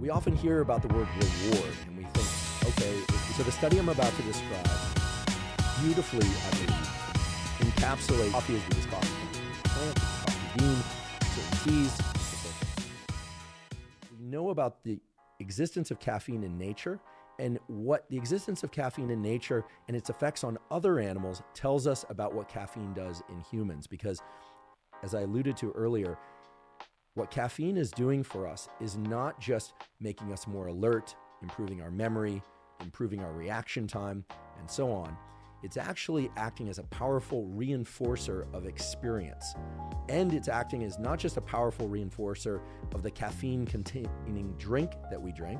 We often hear about the word reward and we think, okay, so the study I'm about to describe beautifully, I believe, encapsulates coffee as because coffee comes from a plant, it's coffee bean, certain teas. We know about the existence of caffeine in nature, and what the existence of caffeine in nature and its effects on other animals tells us about what caffeine does in humans. Because, as I alluded to earlier, what caffeine is doing for us is not just making us more alert, improving our memory, improving our reaction time, and so on. It's actually acting as a powerful reinforcer of experience. And it's acting as not just a powerful reinforcer of the caffeine-containing drink that we drink,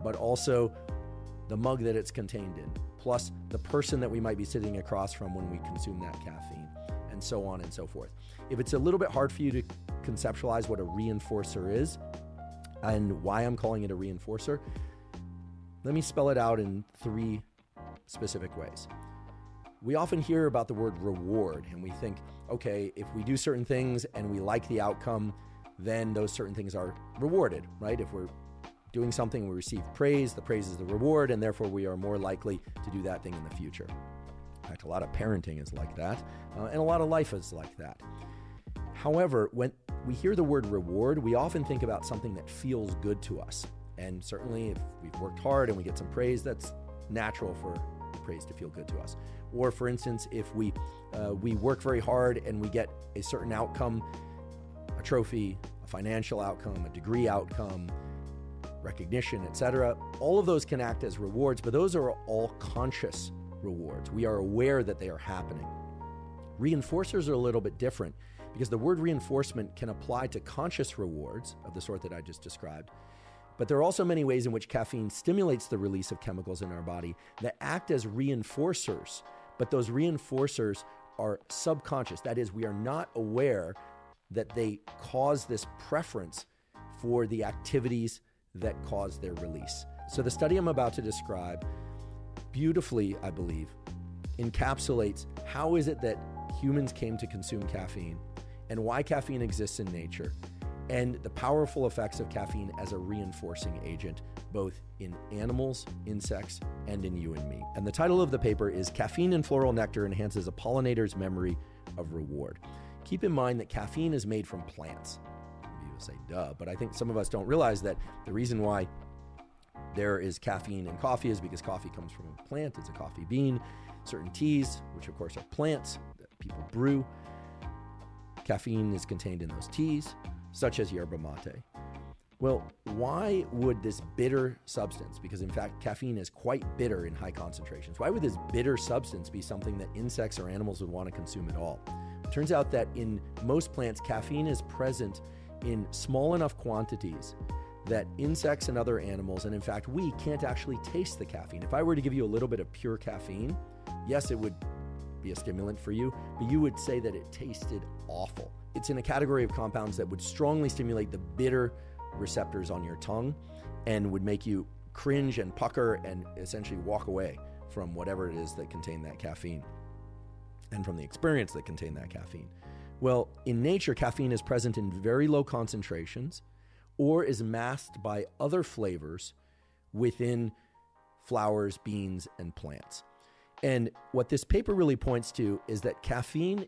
but also the mug that it's contained in, plus the person that we might be sitting across from when we consume that caffeine, and so on and so forth. If it's a little bit hard for you to conceptualize what a reinforcer is and why I'm calling it a reinforcer, let me spell it out in 3 specific ways. We often hear about the word reward and we think, okay, if we do certain things and we like the outcome, then those certain things are rewarded, right? If we're doing something, we receive praise, the praise is the reward, and therefore we are more likely to do that thing in the future. In fact, a lot of parenting is like that, and a lot of life is like that. However, when we hear the word reward, we often think about something that feels good to us. And certainly if we've worked hard and we get some praise, that's natural for praise to feel good to us. Or for instance, if we work very hard and we get a certain outcome, a trophy, a financial outcome, a degree outcome, recognition, etc., all of those can act as rewards, but those are all conscious rewards. We are aware that they are happening. Reinforcers are a little bit different because the word reinforcement can apply to conscious rewards of the sort that I just described. But there are also many ways in which caffeine stimulates the release of chemicals in our body that act as reinforcers, but those reinforcers are subconscious. That is, we are not aware that they cause this preference for the activities that cause their release. So the study I'm about to describe beautifully, I believe, encapsulates how is it that humans came to consume caffeine and why caffeine exists in nature, and the powerful effects of caffeine as a reinforcing agent, both in animals, insects, and in you and me. And the title of the paper is Caffeine in Floral Nectar Enhances a Pollinator's Memory of Reward. Keep in mind that caffeine is made from plants. You will say, duh, but I think some of us don't realize that the reason why there is caffeine in coffee is because coffee comes from a plant. It's a coffee bean. Certain teas, which of course are plants that people brew, caffeine is contained in those teas, such as yerba mate. Well, why would this bitter substance, because in fact caffeine is quite bitter in high concentrations, why would this bitter substance be something that insects or animals would want to consume at all? It turns out that in most plants, caffeine is present in small enough quantities that insects and other animals, and in fact we, can't actually taste the caffeine. If I were to give you a little bit of pure caffeine, yes, it would be a stimulant for you, but you would say that it tasted awful. It's in a category of compounds that would strongly stimulate the bitter receptors on your tongue and would make you cringe and pucker and essentially walk away from whatever it is that contained that caffeine and from the experience that contained that caffeine. Well, in nature, caffeine is present in very low concentrations or is masked by other flavors within flowers, beans, and plants. And what this paper really points to is that caffeine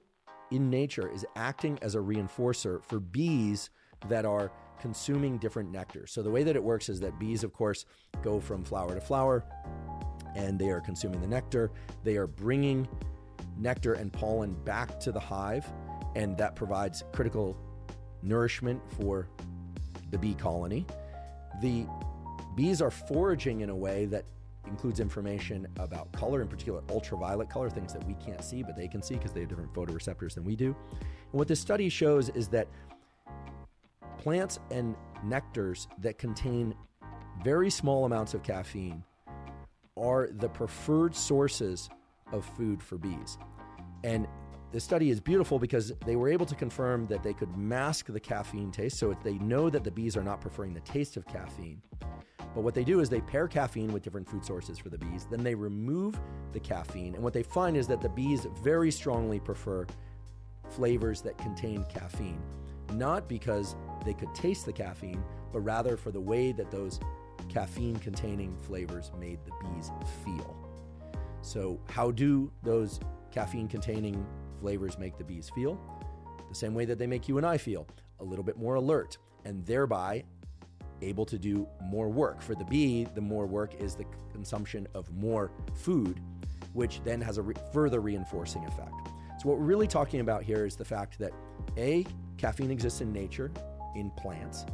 in nature is acting as a reinforcer for bees that are consuming different nectar. So the way that it works is that bees, of course, go from flower to flower and they are consuming the nectar. They are bringing nectar and pollen back to the hive, and that provides critical nourishment for the bee colony. The bees are foraging in a way that includes information about color, in particular ultraviolet color, things that we can't see, but they can see because they have different photoreceptors than we do. And what this study shows is that plants and nectars that contain very small amounts of caffeine are the preferred sources of food for bees. And this study is beautiful because they were able to confirm that they could mask the caffeine taste, so they know that the bees are not preferring the taste of caffeine. But what they do is they pair caffeine with different food sources for the bees, then they remove the caffeine, and what they find is that the bees very strongly prefer flavors that contain caffeine. not because they could taste the caffeine, but rather for the way that those caffeine-containing flavors made the bees feel. So how do those caffeine-containing flavors make the bees feel? The same way that they make you and I feel, a little bit more alert, and thereby able to do more work. For the bee, the more work is the consumption of more food, which then has a further reinforcing effect. So what we're really talking about here is the fact that caffeine exists in nature, in plants.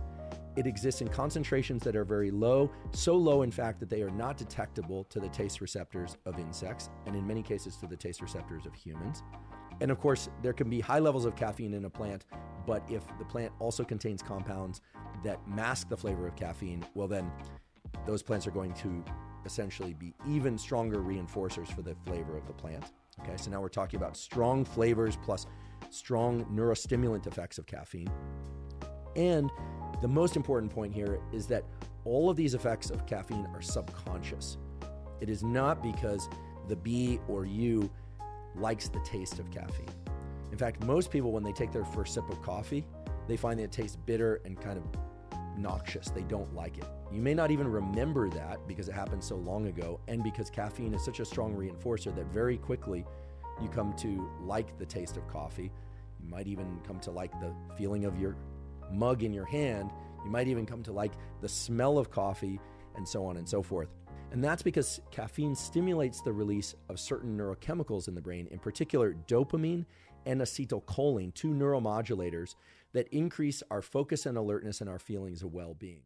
It exists in concentrations that are very low, so low in fact that they are not detectable to the taste receptors of insects, and in many cases to the taste receptors of humans. And of course, there can be high levels of caffeine in a plant, but if the plant also contains compounds that mask the flavor of caffeine, well then those plants are going to essentially be even stronger reinforcers for the flavor of the plant. Okay, so now we're talking about strong flavors plus strong neurostimulant effects of caffeine. And the most important point here is that all of these effects of caffeine are subconscious. It is not because the bee or you likes the taste of caffeine. In fact, most people, when they take their first sip of coffee, they find that it tastes bitter and kind of noxious. They don't like it. You may not even remember that because it happened so long ago, and because caffeine is such a strong reinforcer that very quickly you come to like the taste of coffee. You might even come to like the feeling of your mug in your hand. You might even come to like the smell of coffee, and so on and so forth. And that's because caffeine stimulates the release of certain neurochemicals in the brain, in particular dopamine and acetylcholine, two neuromodulators that increase our focus and alertness and our feelings of well-being.